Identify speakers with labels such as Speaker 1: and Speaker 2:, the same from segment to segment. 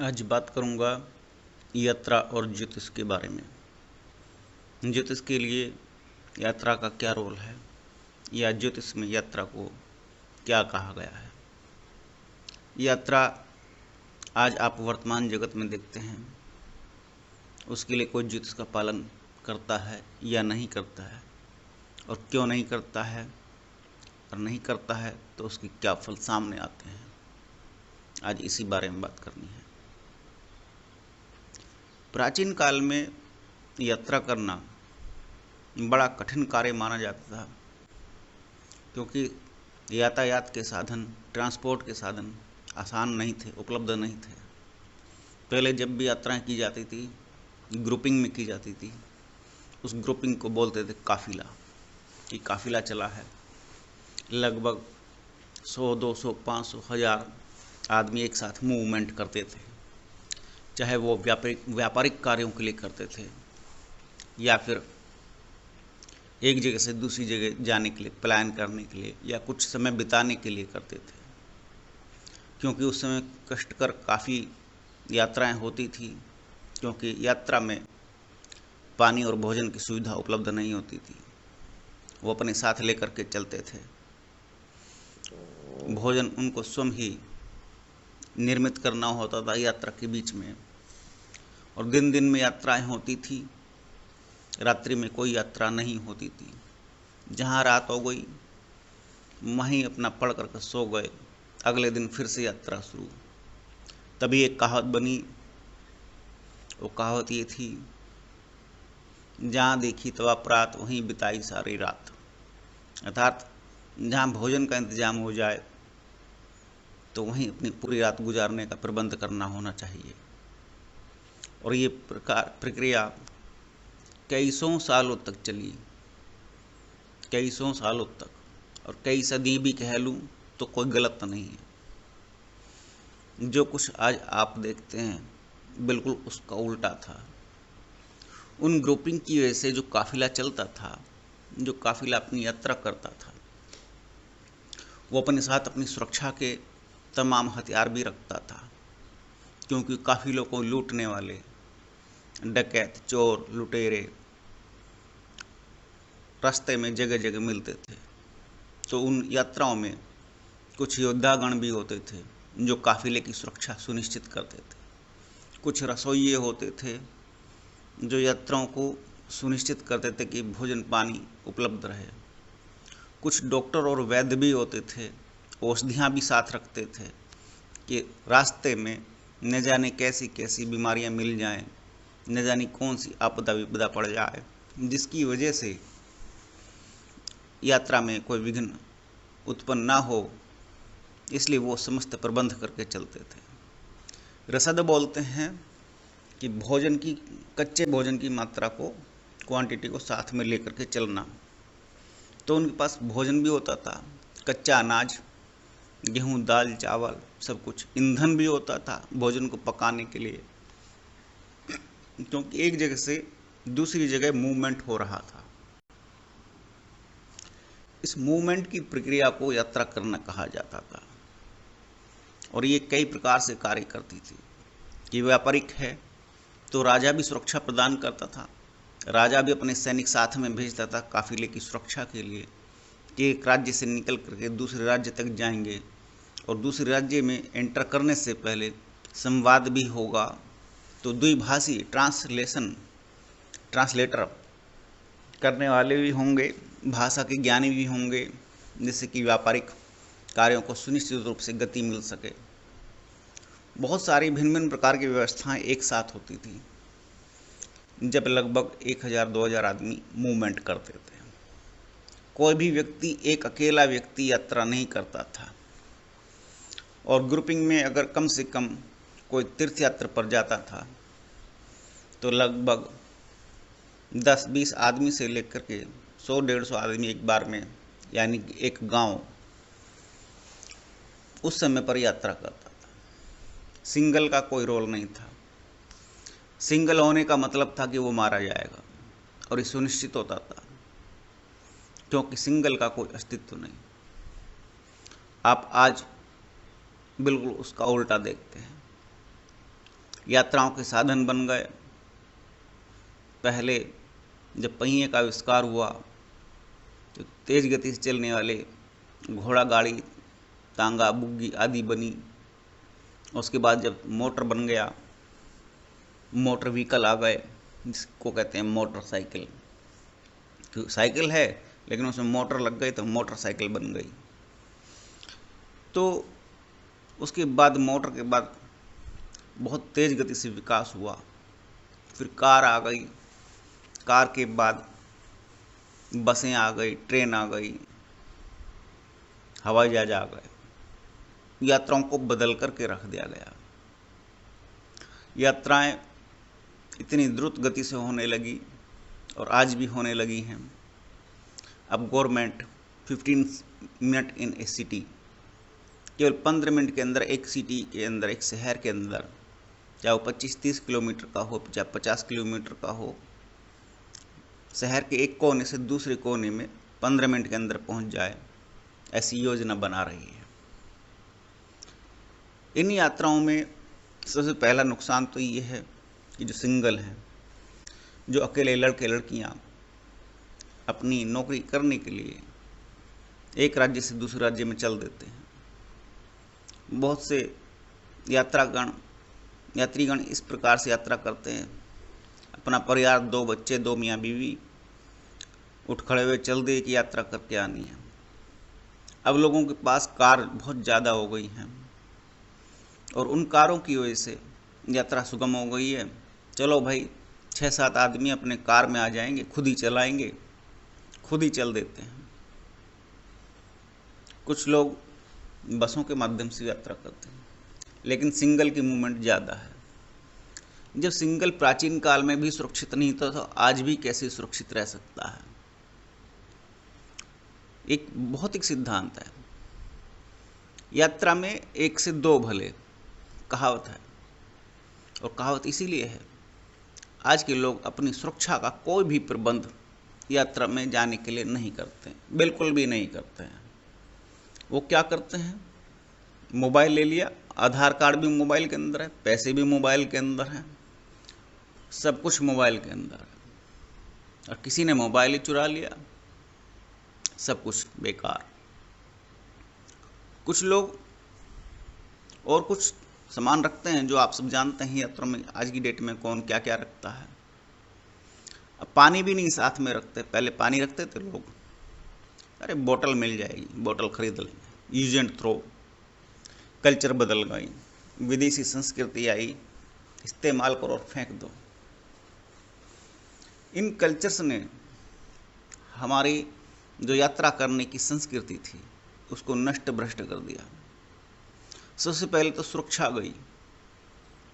Speaker 1: आज बात करूंगा यात्रा और ज्योतिष के बारे में। ज्योतिष के लिए यात्रा का क्या रोल है, या ज्योतिष में यात्रा को क्या कहा गया है। यात्रा आज आप वर्तमान जगत में देखते हैं, उसके लिए कोई ज्योतिष का पालन करता है या नहीं करता है, और क्यों नहीं करता है, और नहीं करता है तो उसके क्या फल सामने आते हैं। आज इसी बारे में बात करनी है। प्राचीन काल में यात्रा करना बड़ा कठिन कार्य माना जाता था, क्योंकि यातायात के साधन, ट्रांसपोर्ट के साधन आसान नहीं थे, उपलब्ध नहीं थे। पहले जब भी यात्राएं की जाती थी, ग्रुपिंग में की जाती थी। उस ग्रुपिंग को बोलते थे काफिला, कि काफिला चला है। लगभग 100, 200, 500, 1000 आदमी एक साथ मूवमेंट करते थे, चाहे वो व्यापारिक कार्यों के लिए करते थे या फिर एक जगह से दूसरी जगह जाने के लिए, प्लान करने के लिए, या कुछ समय बिताने के लिए करते थे। क्योंकि उस समय कष्टकर काफ़ी यात्राएं होती थी, क्योंकि यात्रा में पानी और भोजन की सुविधा उपलब्ध नहीं होती थी। वो अपने साथ लेकर के चलते थे। भोजन उनको स्वयं ही निर्मित करना होता था यात्रा के बीच में, और दिन दिन में यात्राएं होती थी, रात्रि में कोई यात्रा नहीं होती थी। जहाँ रात हो गई वहीं अपना पढ़ करके सो गए, अगले दिन फिर से यात्रा शुरू। तभी एक कहावत बनी। वो कहावत ये थी, जहाँ देखी तवा प्रात वहीं बिताई सारी रात। अर्थात जहाँ भोजन का इंतजाम हो जाए तो वहीं अपनी पूरी रात गुजारने का प्रबंध करना होना चाहिए। और ये प्रक्रिया कई सौ सालों तक चली, कई सौ सालों तक, और कई सदी भी कह लूँ तो कोई गलत नहीं है। जो कुछ आज आप देखते हैं बिल्कुल उसका उल्टा था। उन ग्रुपिंग की वजह से जो काफिला चलता था, जो काफिला अपनी यात्रा करता था, वो अपने साथ अपनी सुरक्षा के तमाम हथियार भी रखता था। क्योंकि काफिलों को लूटने वाले डकैत, चोर, लुटेरे रास्ते में जगह जगह मिलते थे। तो उन यात्राओं में कुछ योद्धागण भी होते थे जो काफिले की सुरक्षा सुनिश्चित करते थे। कुछ रसोइये होते थे जो यात्राओं को सुनिश्चित करते थे कि भोजन पानी उपलब्ध रहे। कुछ डॉक्टर और वैद्य भी होते थे, औषधियाँ भी साथ रखते थे कि रास्ते में न जाने कैसी कैसी बीमारियाँ मिल जाएं, न जाने कौन सी आपदा विपदा पड़ जाए, जिसकी वजह से यात्रा में कोई विघ्न उत्पन्न ना हो। इसलिए वो समस्त प्रबंध करके चलते थे। रसद बोलते हैं कि भोजन की, कच्चे भोजन की मात्रा को, क्वांटिटी को साथ में लेकर के चलना। तो उनके पास भोजन भी होता था, कच्चा अनाज, गेहूँ, दाल, चावल, सब कुछ। ईंधन भी होता था भोजन को पकाने के लिए, क्योंकि एक जगह से दूसरी जगह मूवमेंट हो रहा था। इस मूवमेंट की प्रक्रिया को यात्रा करना कहा जाता था, और ये कई प्रकार से कार्य करती थी। कि व्यापारिक है तो राजा भी सुरक्षा प्रदान करता था। राजा भी अपने सैनिक साथ में भेजता था काफिले की सुरक्षा के लिए, कि एक राज्य से निकल करके दूसरे राज्य तक जाएंगे, और दूसरे राज्य में एंटर करने से पहले संवाद भी होगा। तो द्विभाषी ट्रांसलेटर करने वाले भी होंगे, भाषा के ज्ञानी भी होंगे, जिससे कि व्यापारिक कार्यों को सुनिश्चित रूप से गति मिल सके। बहुत सारी भिन्न भिन्न प्रकार की व्यवस्थाएं एक साथ होती थी जब लगभग 1000-2000 आदमी मूवमेंट करते थे। कोई भी व्यक्ति, एक अकेला व्यक्ति यात्रा नहीं करता था। और ग्रुपिंग में अगर कम से कम कोई तीर्थ यात्रा पर जाता था तो लगभग 10-20 आदमी से लेकर के 100-150 आदमी एक बार में, यानी एक गांव उस समय पर यात्रा करता था। सिंगल का कोई रोल नहीं था। सिंगल होने का मतलब था कि वो मारा जाएगा, और ये सुनिश्चित होता था, क्योंकि सिंगल का कोई अस्तित्व नहीं। आप आज बिल्कुल उसका उल्टा देखते हैं। यात्राओं के साधन बन गए। पहले जब पहिए का आविष्कार हुआ तो तेज गति से चलने वाले घोड़ा गाड़ी, तांगा, बुग्गी आदि बनी। उसके बाद जब मोटर बन गया, मोटर व्हीकल आ गए जिसको कहते हैं मोटरसाइकिल। तो साइकिल है लेकिन उसमें मोटर लग गई तो मोटरसाइकिल बन गई। तो उसके बाद मोटर के बाद बहुत तेज गति से विकास हुआ। फिर कार आ गई, कार के बाद बसें आ गई, ट्रेन आ गई, हवाई जहाज आ गए। यात्राओं को बदल करके रख दिया गया। यात्राएं इतनी द्रुत गति से होने लगी और आज भी होने लगी हैं। अब government 15 minute in A city, केवल 15 मिनट के अंदर एक सिटी के अंदर, एक शहर के अंदर, चाहे वो 25-30 किलोमीटर का हो, चाहे 50 किलोमीटर का हो, शहर के एक कोने से दूसरे कोने में 15 मिनट के अंदर पहुंच जाए, ऐसी योजना बना रही है। इन यात्राओं में सबसे पहला नुकसान तो ये है कि जो सिंगल हैं, जो अकेले लड़के लड़कियां अपनी नौकरी करने के लिए एक राज्य से दूसरे राज्य में चल देते हैं। बहुत से यात्रीगण इस प्रकार से यात्रा करते हैं, अपना परिवार, 2 बच्चे, 2 मियाँ बीवी, उठ खड़े हुए चल दिए कि यात्रा करके आनी है। अब लोगों के पास कार बहुत ज़्यादा हो गई हैं और उन कारों की वजह से यात्रा सुगम हो गई है। चलो भाई, 6-7 आदमी अपने कार में आ जाएंगे, खुद ही चलाएंगे, खुद ही चल देते हैं। कुछ लोग बसों के माध्यम से यात्रा करते हैं, लेकिन सिंगल की मूवमेंट ज़्यादा है। जब सिंगल प्राचीन काल में भी सुरक्षित नहीं था तो आज भी कैसे सुरक्षित रह सकता है? एक भौतिक सिद्धांत है, यात्रा में 1 से 2 भले, कहावत है। और कहावत इसीलिए है, आज के लोग अपनी सुरक्षा का कोई भी प्रबंध यात्रा में जाने के लिए नहीं करते, बिल्कुल भी नहीं करते हैं। वो क्या करते हैं? मोबाइल ले लिया, आधार कार्ड भी मोबाइल के अंदर है, पैसे भी मोबाइल के अंदर हैं, सब कुछ मोबाइल के अंदर है। और किसी ने मोबाइल ही चुरा लिया, सब कुछ बेकार। कुछ लोग और कुछ सामान रखते हैं जो आप सब जानते हैं यात्रा में आज की डेट में कौन क्या क्या रखता है। अब पानी भी नहीं साथ में रखते। पहले पानी रखते थे लोग, अरे बोतल मिल जाएगी, बोतल खरीद लेंगे, यूज एंड थ्रो। कल्चर बदल गई, विदेशी संस्कृति आई, इस्तेमाल करो और फेंक दो। इन कल्चर्स ने हमारी जो यात्रा करने की संस्कृति थी उसको नष्ट भ्रष्ट कर दिया। सबसे पहले तो सुरक्षा गई,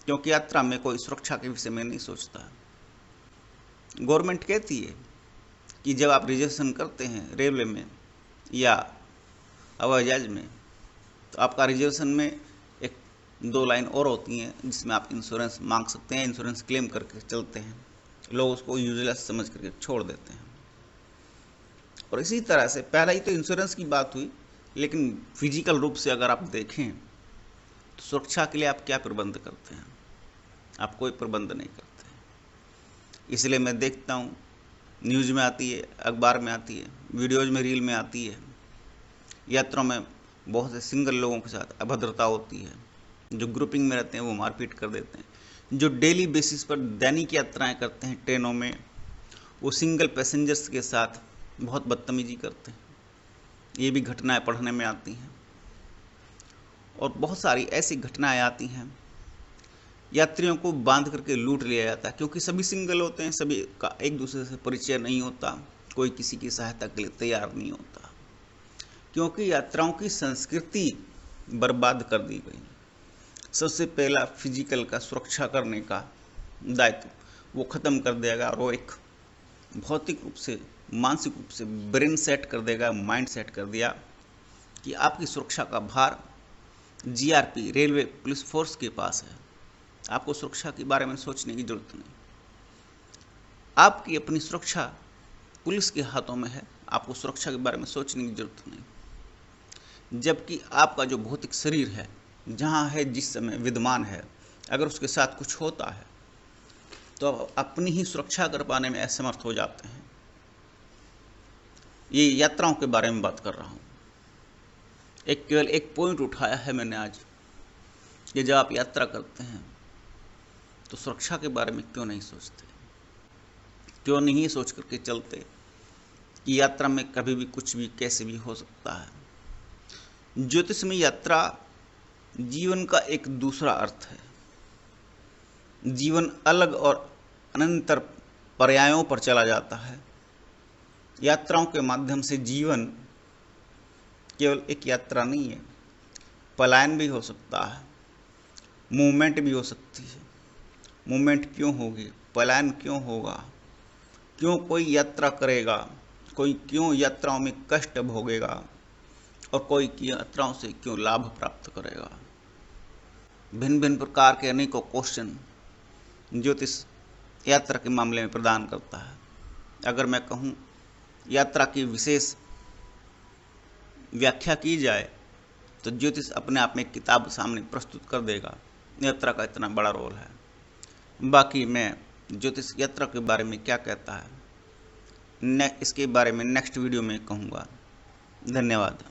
Speaker 1: क्योंकि यात्रा में कोई सुरक्षा के विषय में नहीं सोचता। गवर्नमेंट कहती है कि जब आप रिजर्वेशन करते हैं रेलवे में या हवाई जहाज में, तो आपका रिजर्वेशन में 1-2 लाइन और होती हैं जिसमें आप इंश्योरेंस मांग सकते हैं, इंश्योरेंस क्लेम करके चलते हैं। लोग उसको यूजलेस समझ करके छोड़ देते हैं। और इसी तरह से पहला ही तो इंश्योरेंस की बात हुई, लेकिन फिजिकल रूप से अगर आप देखें तो सुरक्षा के लिए आप क्या प्रबंध करते हैं? आप कोई प्रबंध नहीं करते। इसलिए मैं देखता हूँ, न्यूज़ में आती है, अखबार में आती है, वीडियोज़ में, रील में आती है, यात्रा में बहुत से सिंगल लोगों के साथ अभद्रता होती है। जो ग्रुपिंग में रहते हैं वो मारपीट कर देते हैं। जो डेली बेसिस पर दैनिक यात्राएं करते हैं ट्रेनों में, वो सिंगल पैसेंजर्स के साथ बहुत बदतमीजी करते हैं। ये भी घटनाएं पढ़ने में आती हैं। और बहुत सारी ऐसी घटनाएं आती हैं, यात्रियों को बांध करके लूट लिया जाता है, क्योंकि सभी सिंगल होते हैं, सभी का एक दूसरे से परिचय नहीं होता, कोई किसी की सहायता के लिए तैयार नहीं होता, क्योंकि यात्राओं की संस्कृति बर्बाद कर दी गई। सबसे पहला फिजिकल का सुरक्षा करने का दायित्व वो ख़त्म कर देगा, और वो एक भौतिक रूप से, मानसिक रूप से ब्रेन सेट कर देगा, माइंड सेट कर दिया कि आपकी सुरक्षा का भार जीआरपी, रेलवे पुलिस फोर्स के पास है। आपको सुरक्षा के बारे में सोचने की जरूरत नहीं। आपकी अपनी सुरक्षा पुलिस के हाथों में है, आपको सुरक्षा के बारे में सोचने की जरूरत नहीं। जबकि आपका जो भौतिक शरीर है, जहाँ है, जिस समय विद्यमान है, अगर उसके साथ कुछ होता है तो अपनी ही सुरक्षा कर पाने में असमर्थ हो जाते हैं। ये यात्राओं के बारे में बात कर रहा हूँ। केवल एक पॉइंट उठाया है मैंने आज कि जब आप यात्रा करते हैं तो सुरक्षा के बारे में क्यों नहीं सोचते, क्यों नहीं सोच करके चलते कि यात्रा में कभी भी कुछ भी कैसे भी हो सकता है। ज्योतिष में यात्रा जीवन का एक दूसरा अर्थ है। जीवन अलग और अनंतर पर्यायों पर चला जाता है। यात्राओं के माध्यम से जीवन केवल एक यात्रा नहीं है, पलायन भी हो सकता है, मूवमेंट भी हो सकती है। मूवमेंट क्यों होगी, पलायन क्यों होगा, क्यों कोई यात्रा करेगा, कोई क्यों यात्राओं में कष्ट भोगेगा और कोई यात्राओं से क्यों लाभ प्राप्त करेगा। भिन्न भिन्न प्रकार के अनेकों क्वेश्चन ज्योतिष यात्रा के मामले में प्रदान करता है। अगर मैं कहूँ यात्रा की विशेष व्याख्या की जाए तो ज्योतिष अपने आप में एक किताब सामने प्रस्तुत कर देगा। यात्रा का इतना बड़ा रोल है। बाकी मैं ज्योतिष यात्रा के बारे में क्या कहता है इसके बारे में नेक्स्ट वीडियो में कहूँगा। धन्यवाद।